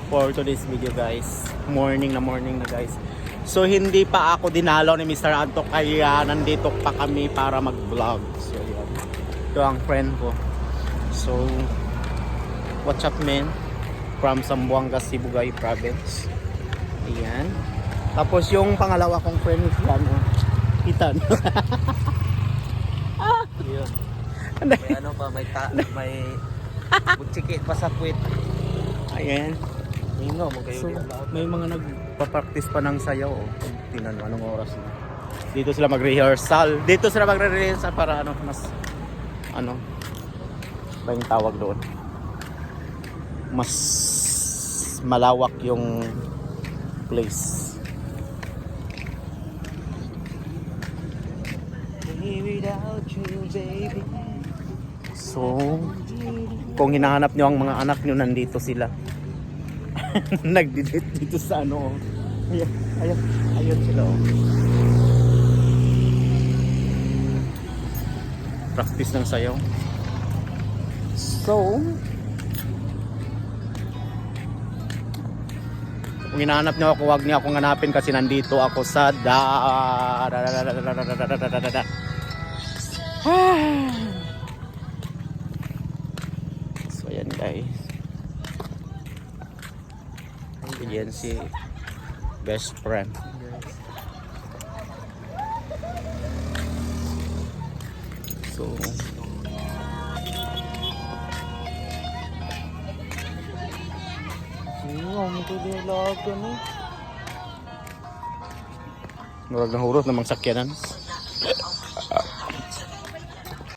for today's video guys. Morning na guys. So hindi pa ako dinalaw ni Mr. Anto kaya nandito pa kami para mag-vlog. So yan. Ito ang friend ko. So what's up man? From Zamboanga, Sibugay Province. Ayan. Tapos yung pangalawa kong friend is yan. Itan. Yun. May ano pa, may butsikit pa sa kwit. Ayan. Mingo, mo kayo So, din. may mga nagpa-practice pa ng sayaw. Oh. Tingnan mo anong oras na. Dito sila magre-rehearsal. Dito sila magre-rehearsal para ano, mas ano ba yung tawag doon? Mas malawak yung place. So, kung hinahanap nyo ang mga anak nyo, nandito sila. Nagdidate dito sa ano. Ayun sila. Oh. Practice ng sayaw. So, kung hinahanap nyo ako, huwag nyo akong hanapin kasi nandito ako sa So yan guys. Yan si best friend. So murag na hurot namang sakyanan.